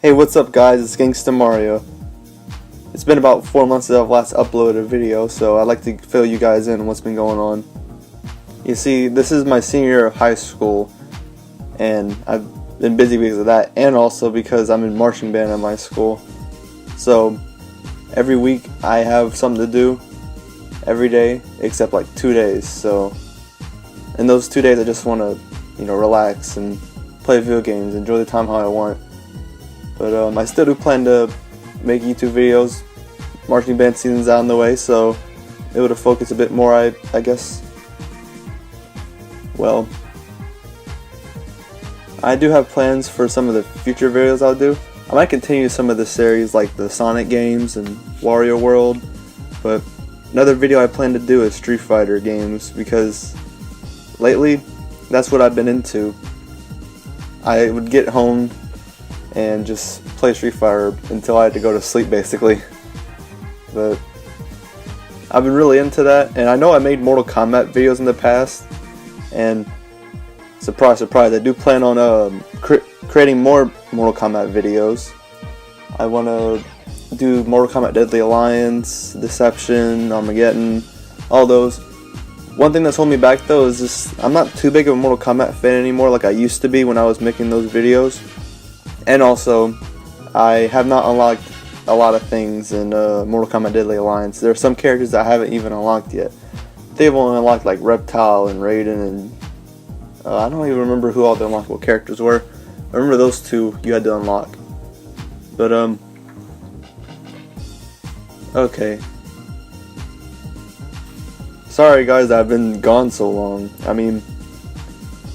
Hey, what's up guys, it's Gangsta Mario. It's been about 4 months since I've last uploaded a video, so I'd like to fill you guys in on what's been going on. You see, this is my senior year of high school, and I've been busy because of that, and also because I'm in marching band at my school. So, every week I have something to do, every day, except like 2 days, so in those 2 days I just want to, relax and play video games, enjoy the time how I want. But I still do plan to make YouTube videos. Marching band season's out in the way, so able to focus a bit more, I guess. Well, I do have plans for some of the future videos I'll do. I might continue some of the series like the Sonic games and Wario World, but another video I plan to do is Street Fighter games because lately that's what I've been into. I would get home and just play Street Fighter until I had to go to sleep basically. But I've been really into that, and I know I made Mortal Kombat videos in the past, and surprise surprise, I do plan on creating more Mortal Kombat videos. I want to do Mortal Kombat Deadly Alliance, Deception, Armageddon, all those. One thing that's holding me back though is just I'm not too big of a Mortal Kombat fan anymore like I used to be when I was making those videos. And also, I have not unlocked a lot of things in Mortal Kombat Deadly Alliance. There are some characters that I haven't even unlocked yet. They've only unlocked like Reptile and Raiden, and I don't even remember who all the unlockable characters were. I remember those two you had to unlock. But okay. Sorry guys that I've been gone so long. I mean,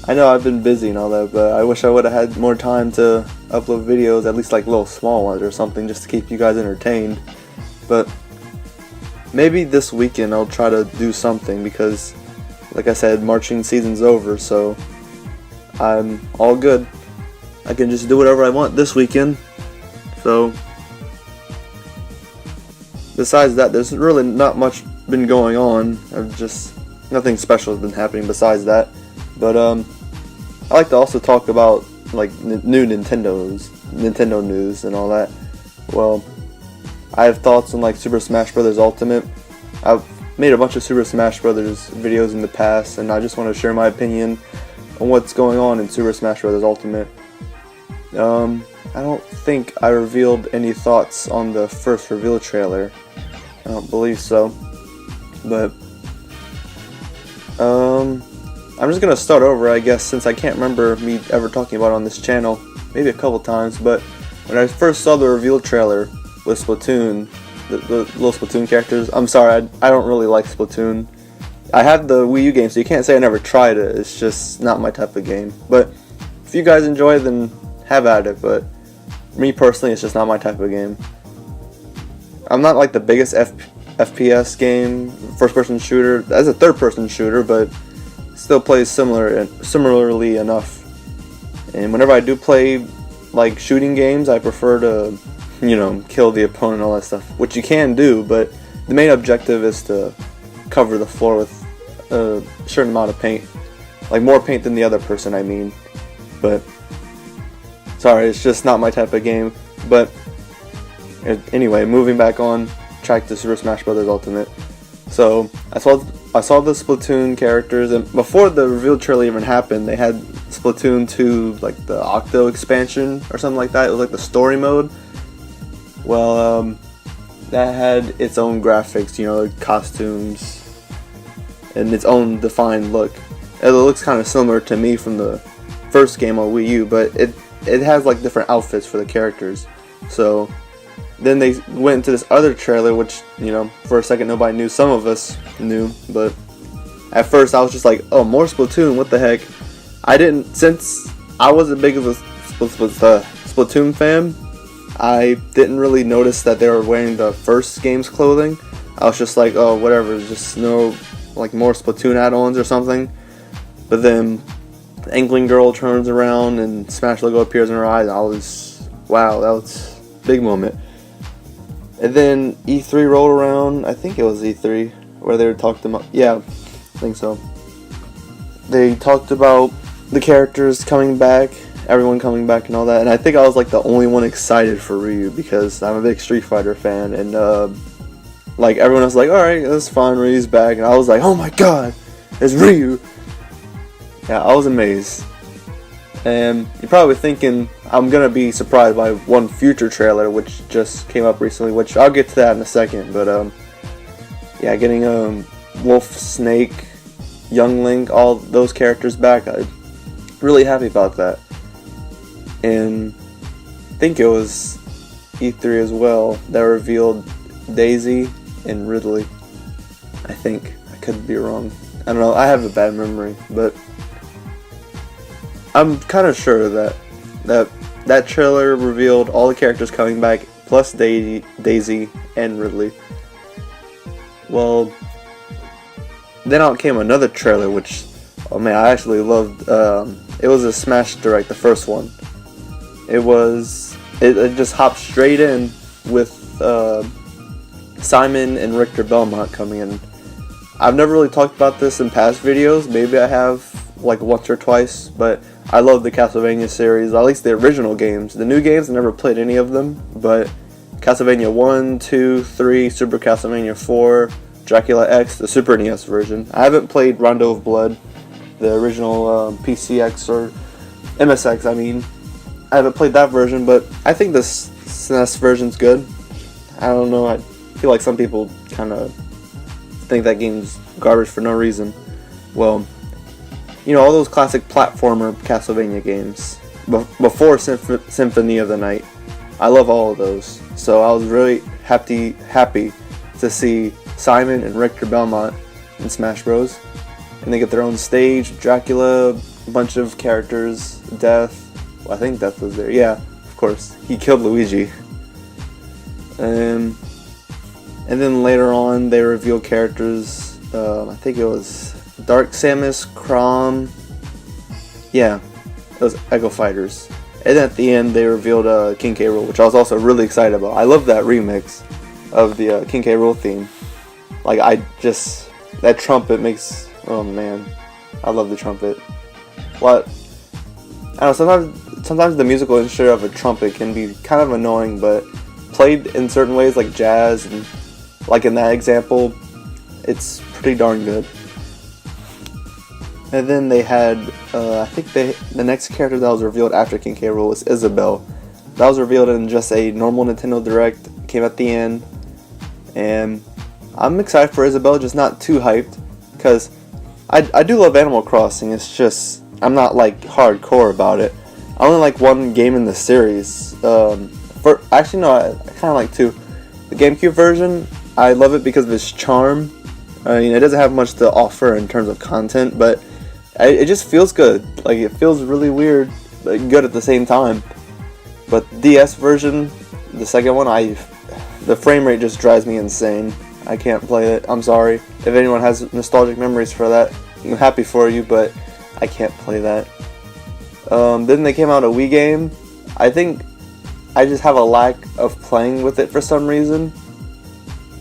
I know I've been busy and all that, but I wish I would have had more time to upload videos, at least like little small ones or something, just to keep you guys entertained. But maybe this weekend I'll try to do something because, like I said, marching season's over, so I'm all good. I can just do whatever I want this weekend. So, besides that, there's really not much been going on. Nothing special has been happening besides that. But I like to also talk about like new Nintendo news and all that. Well, I have thoughts on like Super Smash Bros. Ultimate. I've made a bunch of Super Smash Bros. Videos in the past, and I just want to share my opinion on what's going on in Super Smash Bros. Ultimate. I don't think I revealed any thoughts on the first reveal trailer. I don't believe so. But I'm just gonna start over, I guess, since I can't remember me ever talking about it on this channel. Maybe a couple times, but when I first saw the reveal trailer with Splatoon, the little Splatoon characters, I'm sorry, I don't really like Splatoon. I have the Wii U game, so you can't say I never tried it. It's just not my type of game. But if you guys enjoy it, then have at it. But me personally, it's just not my type of game. I'm not like the biggest FPS game, first-person shooter. That's a third-person shooter, but still plays similarly enough. And whenever I do play like shooting games, I prefer to, kill the opponent and all that stuff, which you can do, but the main objective is to cover the floor with a certain amount of paint, like more paint than the other person, I mean. But sorry, it's just not my type of game. But anyway, moving back on track to Super Smash Bros. Ultimate. So I saw the Splatoon characters, and before the reveal trailer even happened, they had Splatoon 2, like the Octo expansion or something like that. It was like the story mode. Well, that had its own graphics, costumes, and its own defined look. It looks kind of similar to me from the first game on Wii U, but it has like different outfits for the characters. So then they went into this other trailer, which, for a second nobody knew. Some of us knew, but at first I was just like, oh, more Splatoon, what the heck? Since I wasn't big of a Splatoon fan, I didn't really notice that they were wearing the first game's clothing. I was just like, oh, whatever, just no, like more Splatoon add-ons or something. But then the Angling Girl turns around and Smash logo appears in her eyes, and I was, wow, that was a big moment. And then E3 rolled around. I think it was E3 where they were talking about, yeah, I think so. They talked about the characters coming back everyone coming back and all that. And I think I was like the only one excited for Ryu because I'm a big Street Fighter fan, and like everyone else was like, alright, that's fine, Ryu's back, and I was like, oh my god, it's Ryu. Yeah, I was amazed. And you're probably thinking I'm gonna be surprised by one future trailer which just came up recently, which I'll get to that in a second. But yeah, getting Wolf, Snake, Young Link, all those characters back, I'm really happy about that. And I think it was E3 as well that revealed Daisy and Ridley. I think, I could be wrong. I don't know. I have a bad memory, but I'm kind of sure that trailer revealed all the characters coming back, plus Daisy and Ridley. Well, then out came another trailer, which, oh man, I actually loved. It was a Smash Direct, the first one. It just hopped straight in with Simon and Richter Belmont coming in. I've never really talked about this in past videos. Maybe I have like once or twice, but I love the Castlevania series, at least the original games. The new games, I never played any of them, but Castlevania 1, 2, 3, Super Castlevania 4, Dracula X, the Super NES version. I haven't played Rondo of Blood, the original PCX or MSX, I mean. I haven't played that version, but I think this SNES version's good. I don't know, I feel like some people kind of think that game's garbage for no reason. Well, you know, all those classic platformer Castlevania games before Symphony of the Night, I love all of those. So I was really happy to see Simon and Richter Belmont in Smash Bros. And they get their own stage, Dracula, a bunch of characters, Death. Well, I think Death was there. Yeah, of course. He killed Luigi. And then later on, they revealed characters. I think it was Dark Samus, Chrom. Yeah, it was Echo Fighters. And then at the end, they revealed King K. Rool, which I was also really excited about. I love that remix of the King K. Rool theme. Like, that trumpet makes, oh man, I love the trumpet. What? I don't know, sometimes the musical instrument of a trumpet can be kind of annoying, but played in certain ways like jazz, and like in that example, it's pretty darn good. And then they had, I think the next character that was revealed after King K. Rool was Isabelle. That was revealed in just a normal Nintendo Direct, came at the end, and I'm excited for Isabelle, just not too hyped, because I do love Animal Crossing, it's just, I'm not like hardcore about it. I only like one game in the series. Actually no, I kind of like two. The GameCube version, I love it because of its charm. I mean, it doesn't have much to offer in terms of content, but it just feels good. Like, it feels really weird, but good at the same time. But DS version, the second one, the frame rate just drives me insane. I can't play it. I'm sorry. If anyone has nostalgic memories for that, I'm happy for you, but I can't play that. Then they came out a Wii game. I think I just have a lack of playing with it for some reason.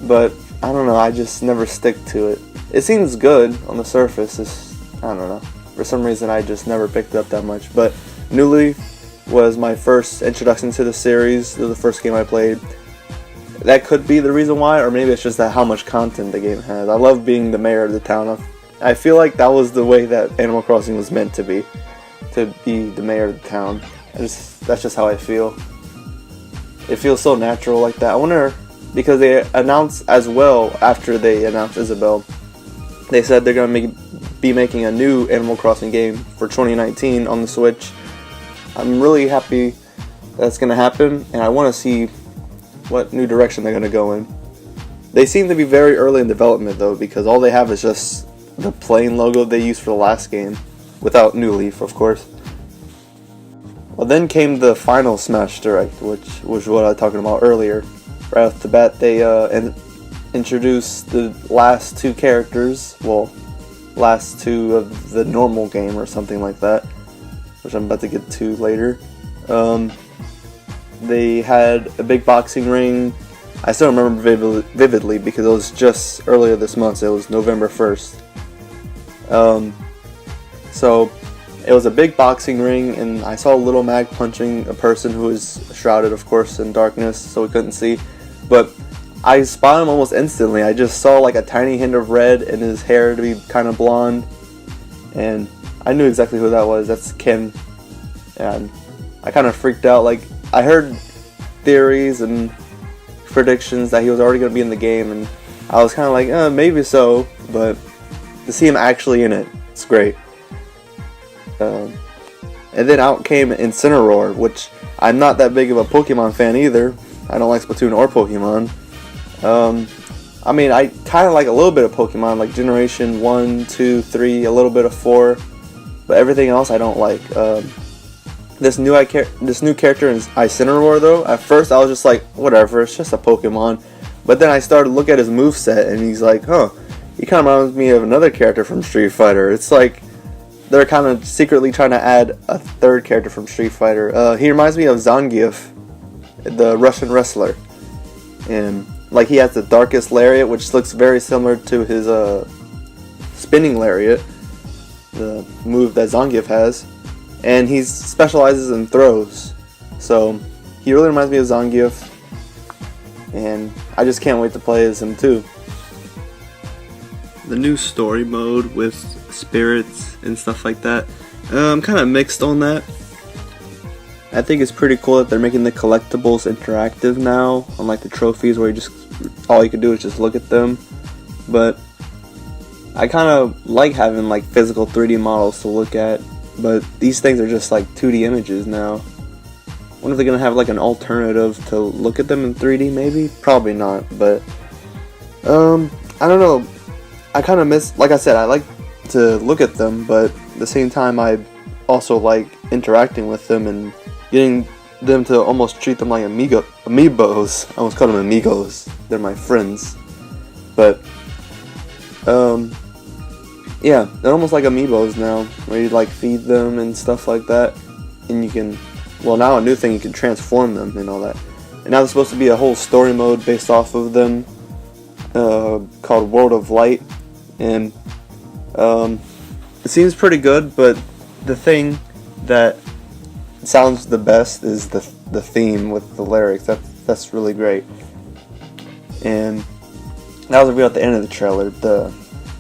But I don't know, I just never stick to it. It seems good on the surface. I don't know. For some reason I just never picked it up that much. But New Leaf was my first introduction to the series. It was the first game I played. That could be the reason why, or maybe it's just that how much content the game has. I love being the mayor of the town. I feel like that was the way that Animal Crossing was meant to be the mayor of the town. That's just how I feel. It feels so natural like that. I wonder, because they announced as well, after they announced Isabelle, they said they're going to be making a new Animal Crossing game for 2019 on the Switch. I'm really happy that's going to happen, and I want to see what new direction they're going to go in. They seem to be very early in development though, because all they have is just the plain logo they used for the last game, without New Leaf, of course. Well, then came the final Smash Direct, which was what I was talking about earlier. Right off the bat, they introduced the last two characters, well, last two of the normal game or something like that, which I'm about to get to later. They had a big boxing ring. I still remember vividly because it was just earlier this month, so it was November 1st. So It was a big boxing ring, and I saw Little Mac punching a person who was shrouded, of course, in darkness, so we couldn't see. But I spotted him almost instantly. I just saw like a tiny hint of red and his hair to be kind of blonde, and I knew exactly who that was. That's Kim. And I kind of freaked out. Like, I heard theories and predictions that he was already going to be in the game, and I was kind of like, maybe so, but to see him actually in it, it's great. And then out came Incineroar, which I'm not that big of a Pokemon fan either. I don't like Splatoon or Pokemon. I mean, I kind of like a little bit of Pokemon, like Generation 1, 2, 3, a little bit of 4, but everything else I don't like. This new character in Incineroar, though, at first I was just like, whatever, it's just a Pokemon. But then I started to look at his moveset, and he's like, he kind of reminds me of another character from Street Fighter. It's like they're kind of secretly trying to add a third character from Street Fighter. He reminds me of Zangief, the Russian wrestler. And like, he has the darkest lariat, which looks very similar to his spinning lariat, the move that Zangief has. And he specializes in throws. So he really reminds me of Zangief. And I just can't wait to play as him too. The new story mode with spirits and stuff like that, I'm kind of mixed on that. I think it's pretty cool that they're making the collectibles interactive now, unlike the trophies where all you can do is just look at them. But I kind of like having like physical 3D models to look at, but these things are just like 2D images now. I wonder if they're gonna have like an alternative to look at them in 3D, maybe? Probably not, but I don't know. I kind of miss, like I said, I like to look at them, but at the same time I also like interacting with them and getting them to almost treat them like amiibos. I almost call them amigos. They're my friends. But yeah, they're almost like amiibos now, where you like feed them and stuff like that, and you can, well, now a new thing, you can transform them and all that. And now there's supposed to be a whole story mode based off of them, called World of Light, and it seems pretty good. But the thing that sounds the best is the theme with the lyrics. That's really great. And that was revealed at the end of the trailer, the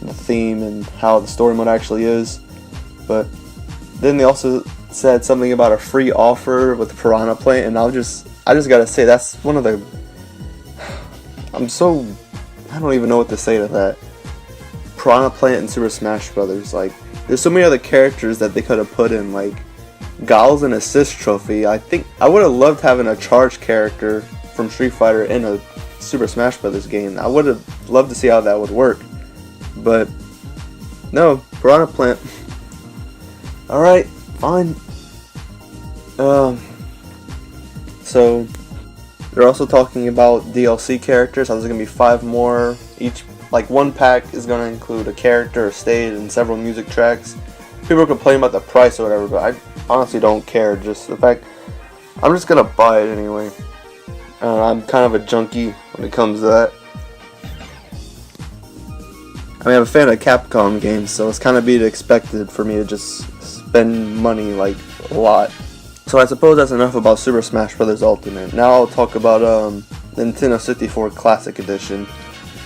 theme and how the story mode actually is. But then they also said something about a free offer with Piranha Plant, and I just gotta say, that's one of the, I don't even know what to say to that. Piranha Plant in Super Smash Brothers, like, there's so many other characters that they could have put in, like Guile's an assist trophy. I think I would have loved having a charged character from Street Fighter in a Super Smash Brothers game. I would have loved to see how that would work. But no, Piranha Plant. Alright, fine. So they're also talking about DLC characters. How there's gonna be 5 more. Each, like, one pack is gonna include a character, a stage, and several music tracks. People are complaining about the price or whatever, but I honestly don't care. Just the fact, I'm just gonna buy it anyway. I'm kind of a junkie when it comes to that. I mean, I'm a fan of Capcom games, so it's kind of be expected for me to just spend money, like, a lot. So I suppose that's enough about Super Smash Bros. Ultimate. Now I'll talk about Nintendo 64 Classic Edition.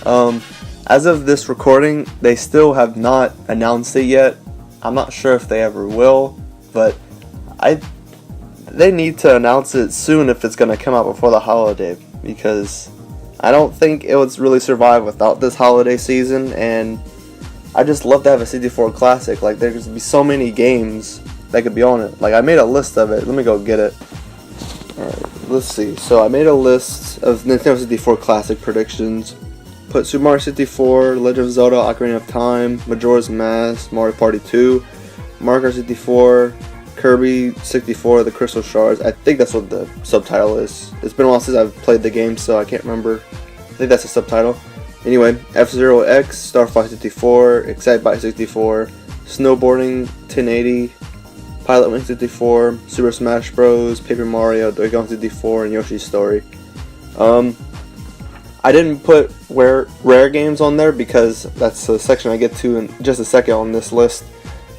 As of this recording, they still have not announced it yet. I'm not sure if they ever will, but they need to announce it soon if it's going to come out before the holiday, because I don't think it would really survive without this holiday season. And I just love to have a 64 Classic. Like, there's going to be so many games that could be on it. Like, I made a list of it. Let me go get it. Alright, let's see. So I made a list of Nintendo 64 Classic predictions. Put Super Mario 64, Legend of Zelda, Ocarina of Time, Majora's Mask, Mario Party 2, Mario Kart 64, Kirby 64, The Crystal Shards. I think that's what the subtitle is. It's been a while since I've played the game, so I can't remember. I think that's the subtitle. Anyway, F-Zero X, Star Fox 64, Excitebike 64, Snowboarding 1080, Pilot Wing 64, Super Smash Bros, Paper Mario, Donkey Kong 64, and Yoshi's Story. I didn't put rare games on there because that's a section I get to in just a second on this list.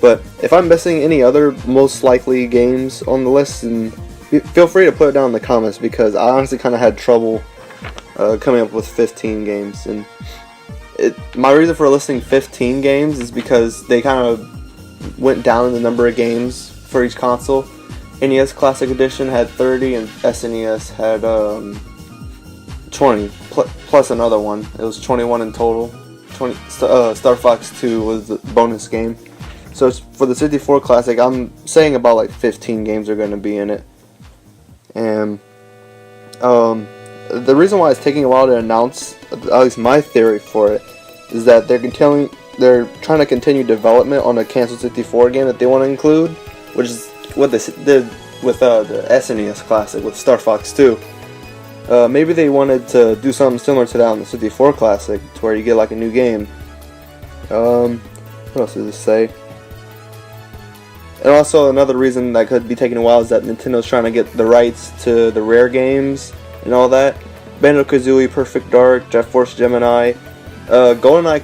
But if I'm missing any other most likely games on the list, then feel free to put it down in the comments, because I honestly kind of had trouble coming up with 15 games. And my reason for listing 15 games is because they kind of went down in the number of games for each console. NES Classic Edition had 30 and SNES had 20 plus another one. It was 21 in total. Star Fox 2 was the bonus game. So it's, for the 64 Classic, I'm saying about like 15 games are going to be in it. And the reason why it's taking a while to announce, at least my theory for it, is that they're trying to continue development on a canceled 64 game that they want to include, which is what they did with the SNES Classic with Star Fox 2. Maybe they wanted to do something similar to that on the 64 Classic, to where you get like a new game. What else does it say? And also another reason that could be taking a while is that Nintendo's trying to get the rights to the Rare games and all that. Banjo-Kazooie, Perfect Dark, Jet Force Gemini, GoldenEye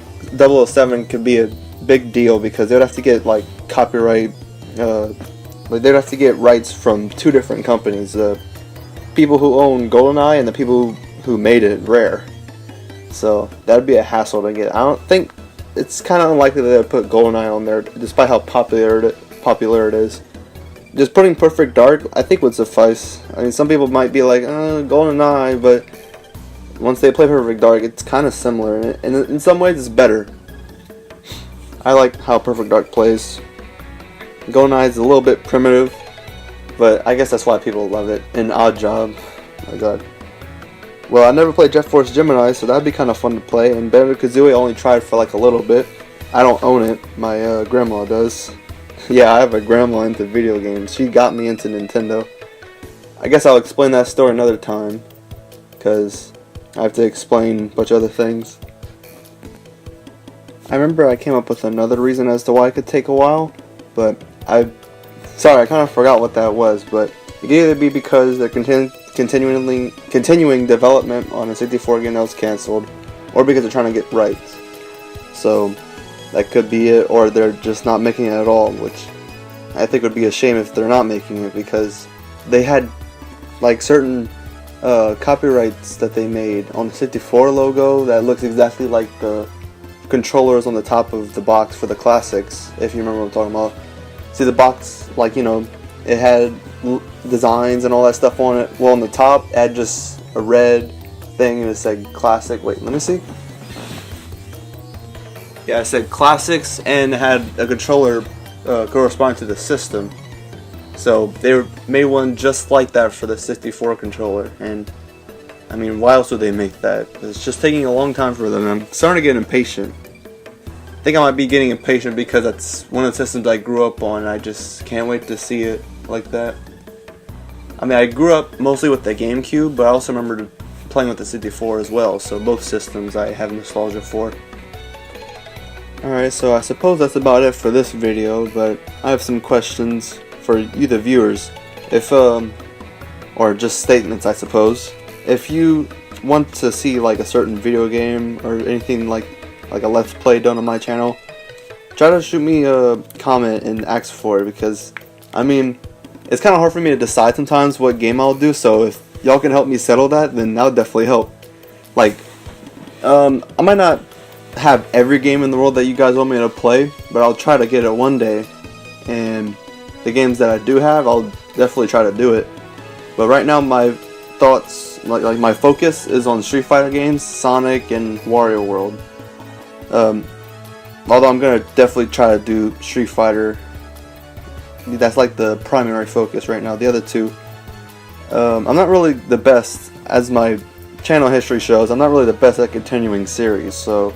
007 could be a big deal, because they'd have to get like copyright, they'd have to get rights from two different companies, the people who own GoldenEye and the people who made it, Rare. So that'd be a hassle to get. I don't think, it's kind of unlikely that they'd put GoldenEye on there, despite how popular it is. Just putting Perfect Dark, I think, would suffice. I mean, some people might be like, GoldenEye, but once they play Perfect Dark, it's kind of similar, and in some ways it's better. I like how Perfect Dark plays. GoldenEye is a little bit primitive, but I guess that's why people love it. And Odd Job, oh my god. Well, I never played Jet Force Gemini, so that'd be kind of fun to play. And Banjo-Kazooie I only tried for like a little bit. I don't own it, my grandma does. Yeah, I have a grandma into video games. She got me into Nintendo. I guess I'll explain that story another time, because I have to explain a bunch of other things. I remember I came up with another reason as to why it could take a while, but sorry, I kind of forgot what that was, but it could either be because they're continuing development on a 64 game that was cancelled, or because they're trying to get rights. So that could be it, or they're just not making it at all, which I think would be a shame if they're not making it, because they had like certain copyrights that they made on the 64 logo that looks exactly like the controllers on the top of the box for the classics, if you remember what I'm talking about. See the box, like, you know, it had designs and all that stuff on it. Well, on the top, it had just a red thing and it said classic. Wait, let me see. Yeah, it said classics and it had a controller corresponding to the system. So they made one just like that for the 64 controller, and I mean, why else would they make that? It's just taking a long time for them. I'm starting to get impatient. I think I might be getting impatient because that's one of the systems I grew up on. I just can't wait to see it like that. I mean, I grew up mostly with the GameCube, but I also remember playing with the 64 as well, so both systems I have nostalgia for. Alright, so I suppose that's about it for this video, but I have some questions for you, the viewers, if or just statements, I suppose. If you want to see like a certain video game or anything like a let's play done on my channel, try to shoot me a comment and ask for it, because I mean, it's kind of hard for me to decide sometimes what game I'll do. So if y'all can help me settle that, then that would definitely help. Like, I might not have every game in the world that you guys want me to play, but I'll try to get it one day, and the games that I do have, I'll definitely try to do it. But right now my thoughts, like my focus is on Street Fighter games, Sonic, and Wario World. Although I'm gonna definitely try to do Street Fighter. That's like the primary focus right now. The other two, I'm not really the best, as my channel history shows, I'm not really the best at continuing series, so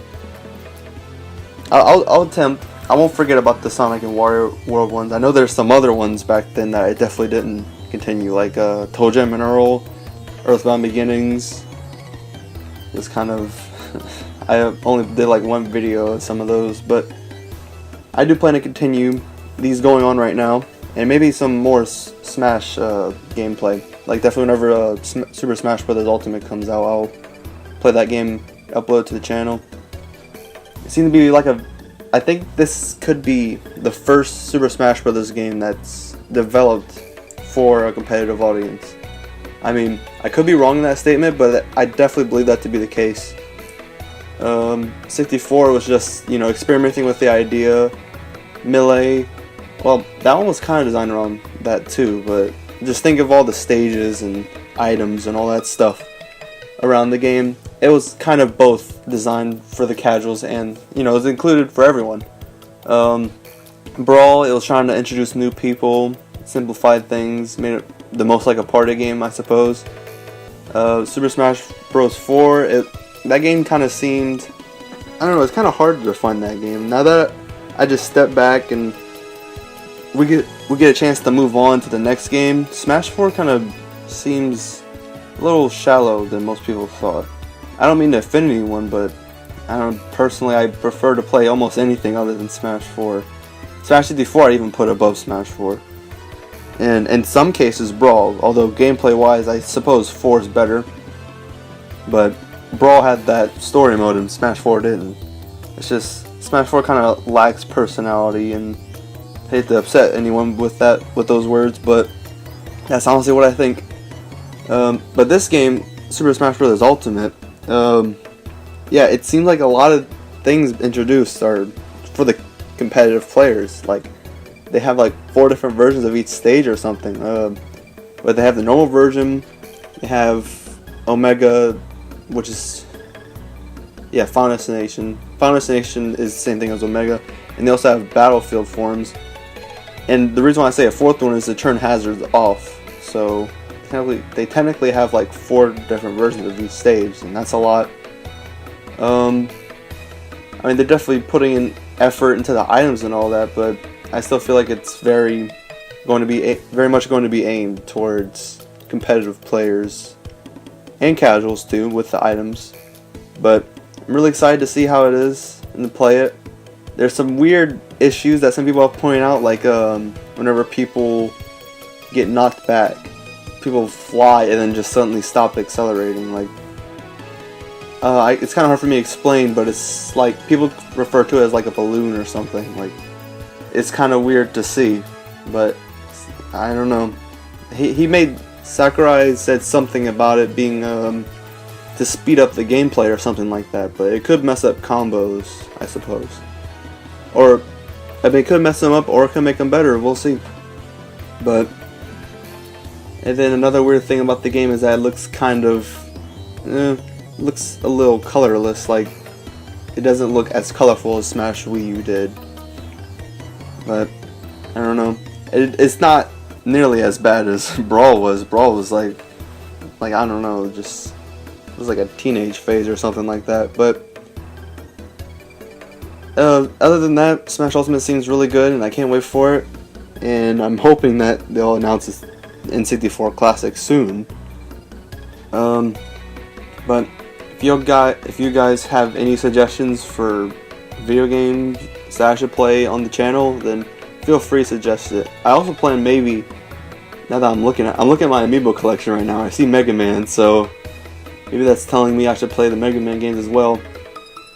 I'll attempt. I won't forget about the Sonic and Wario World ones. I know there's some other ones back then that I definitely didn't continue, like Toe Jam and Earl, Earthbound Beginnings. It's kind of I only did like one video of some of those, but I do plan to continue these going on right now, and maybe some more Smash gameplay. Like definitely whenever Super Smash Bros. Ultimate comes out, I'll play that game, upload it to the channel. It seems to be like a I think this could be the first Super Smash Bros. Game that's developed for a competitive audience. I mean, I could be wrong in that statement, but I definitely believe that to be the case. 64 was just, you know, experimenting with the idea. Melee, well, that one was kind of designed around that too, but just think of all the stages and items and all that stuff around the game. It was kind of both designed for the casuals and, you know, it was included for everyone. Brawl, it was trying to introduce new people, simplified things, made it the most like a party game, I suppose. Super Smash Bros. 4, that game kind of seemed, I don't know, it's kind of hard to define that game. Now that I just step back and we get a chance to move on to the next game, Smash 4 kind of seems a little shallow than most people thought. I don't mean to offend anyone, but personally I prefer to play almost anything other than Smash 4. Smash 64 I'd even put above Smash 4. And in some cases Brawl, although gameplay wise I suppose 4 is better. But Brawl had that story mode and Smash 4 didn't. It's just, Smash 4 kind of lacks personality, and I hate to upset anyone with those words, but that's honestly what I think. But this game, Super Smash Bros. Ultimate, yeah, it seems like a lot of things introduced are for the competitive players. Like, they have like 4 different versions of each stage or something. But they have the normal version, they have Omega, which is, yeah, Final Destination. Final Destination is the same thing as Omega, and they also have Battlefield forms. And the reason why I say a 4th one is to turn hazards off. So they technically have like 4 different versions of each stage, and that's a lot. I mean, they're definitely putting in effort into the items and all that, but I still feel like it's very much going to be aimed towards competitive players and casuals too with the items. But I'm really excited to see how it is and to play it. There's some weird issues that some people have pointed out, like whenever people get knocked back, people fly and then just suddenly stop accelerating. Like, it's kind of hard for me to explain, but it's like people refer to it as like a balloon or something. Like, it's kind of weird to see, but I don't know. Sakurai said something about it being to speed up the gameplay or something like that, but it could mess up combos, I suppose. Or, I mean, it could mess them up or it could make them better, we'll see. But, and then another weird thing about the game is that it looks kind of, looks a little colorless. Like, it doesn't look as colorful as Smash Wii U did. But, I don't know. It's not nearly as bad as Brawl was. Brawl was like I don't know, it was like a teenage phase or something like that. But other than that, Smash Ultimate seems really good, and I can't wait for it. And I'm hoping that they'll announce this N64 Classic soon. But if you guys have any suggestions for video games that I should play on the channel, then feel free to suggest it. I also plan, maybe, now that I'm looking at my amiibo collection right now, I see Mega Man, so maybe that's telling me I should play the Mega Man games as well.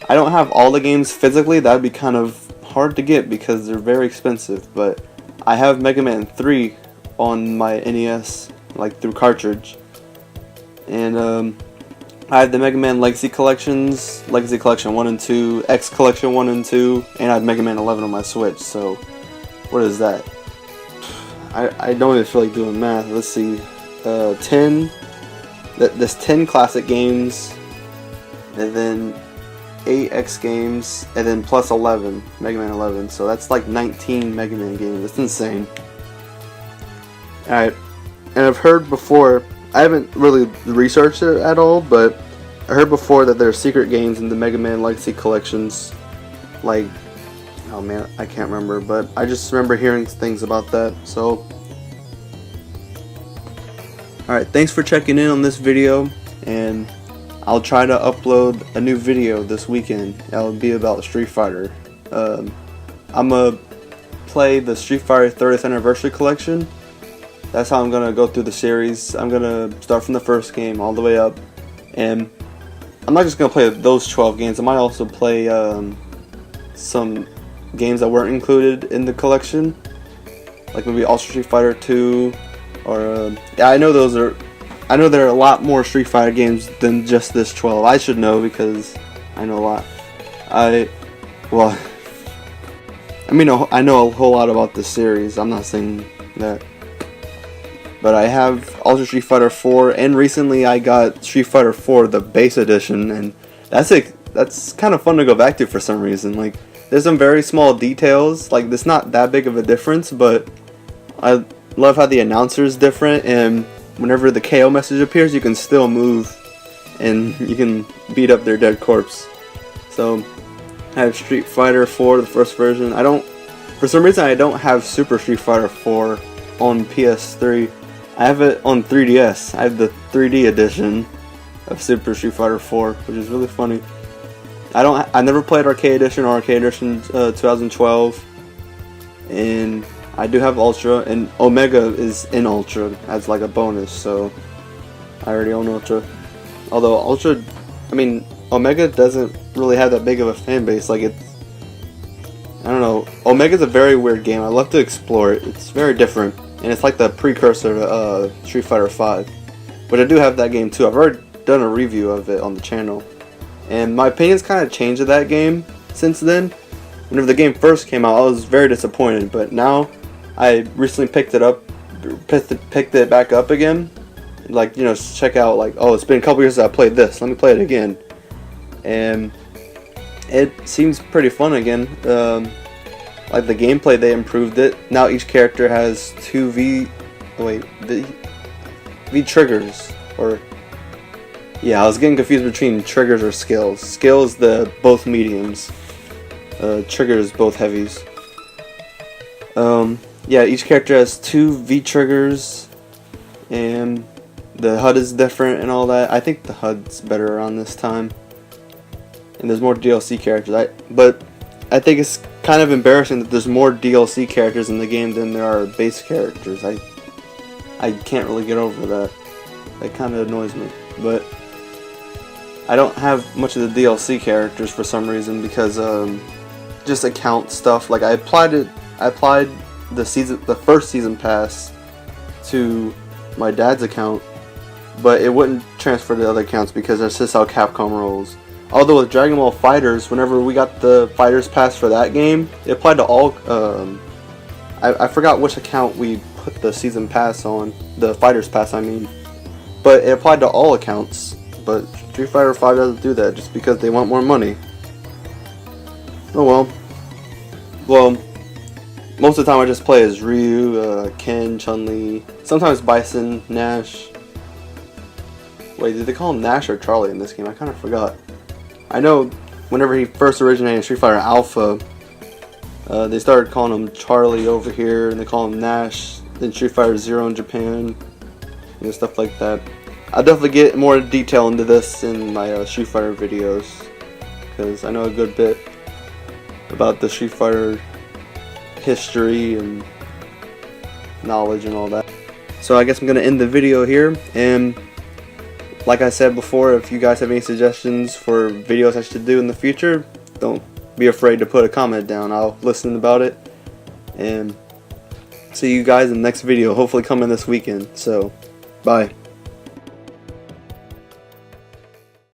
I don't have all the games physically. That would be kind of hard to get because they're very expensive, but I have Mega Man 3 on my NES, like through cartridge. And I have the Mega Man Legacy Collections, Legacy Collection 1 and 2, X Collection 1 and 2, and I have Mega Man 11 on my Switch, so what is that? I don't even feel like doing math. Let's see. 10. There's 10 classic games, and then 8 X games, and then plus 11, Mega Man 11. So that's like 19 Mega Man games. That's insane. Alright, and I've heard before, I haven't really researched it at all, but I heard before that there are secret games in the Mega Man Legacy Collections. Like, oh man, I can't remember, but I just remember hearing things about that, so. Alright, thanks for checking in on this video, and I'll try to upload a new video this weekend. That'll be about Street Fighter. I'm gonna play the Street Fighter 30th Anniversary Collection. That's how I'm gonna go through the series. I'm gonna start from the first game all the way up, and I'm not just gonna play those 12 games. I might also play some games that weren't included in the collection, like maybe Ultra Street Fighter 2, or yeah, I know there are a lot more Street Fighter games than just this 12. I should know because I know a lot. I know a whole lot about this series. I'm not saying that. But I have Ultra Street Fighter 4, and recently I got Street Fighter 4, the base edition, and that's kind of fun to go back to for some reason. Like, there's some very small details, like, it's not that big of a difference, but I love how the announcer is different, and whenever the KO message appears, you can still move, and you can beat up their dead corpse. So, I have Street Fighter 4, the first version. For some reason, I don't have Super Street Fighter 4 on PS3. I have it on 3DS. I have the 3D edition of Super Street Fighter 4, which is really funny. I never played Arcade Edition or Arcade Edition 2012, and I do have Ultra, and Omega is in Ultra as like a bonus, so I already own Ultra. Although Omega doesn't really have that big of a fan base. Like, I don't know. Omega's a very weird game. I love to explore it. It's very different. And it's like the precursor to Street Fighter V. But I do have that game too. I've already done a review of it on the channel. And my opinions kind of changed of that game since then. Whenever the game first came out, I was very disappointed. But now, I recently picked it back up again. Like, you know, check out, like, oh, it's been a couple years since I played this. Let me play it again. And it seems pretty fun again. Like the gameplay, they improved it. Now each character has two V triggers, or yeah, I was getting confused between triggers or skills. Skills, both mediums. Triggers, both heavies. Yeah, each character has two V triggers, and the HUD is different and all that. I think the HUD's better around this time. And there's more DLC characters. But I think it's kind of embarrassing that there's more DLC characters in the game than there are base characters. I can't really get over that. That kind of annoys me. But I don't have much of the DLC characters for some reason because just account stuff. Like I applied the first season pass to my dad's account, but it wouldn't transfer to other accounts because that's just how Capcom rolls. Although with Dragon Ball FighterZ, whenever we got the Fighters Pass for that game, it applied to all. I forgot which account we put the season pass on, the Fighters Pass, I mean. But it applied to all accounts. But Street Fighter V doesn't do that just because they want more money. Oh well. Well, most of the time I just play as Ryu, Ken, Chun-Li, sometimes Bison, Nash. Wait, did they call him Nash or Charlie in this game? I kind of forgot. I know whenever he first originated in Street Fighter Alpha, they started calling him Charlie over here, and they call him Nash in Street Fighter Zero in Japan, and stuff like that. I'll definitely get more detail into this in my Street Fighter videos, because I know a good bit about the Street Fighter history and knowledge and all that. So I guess I'm going to end the video here, and like I said before, if you guys have any suggestions for videos I should do in the future, don't be afraid to put a comment down. I'll listen about it, and see you guys in the next video, hopefully coming this weekend. So, bye.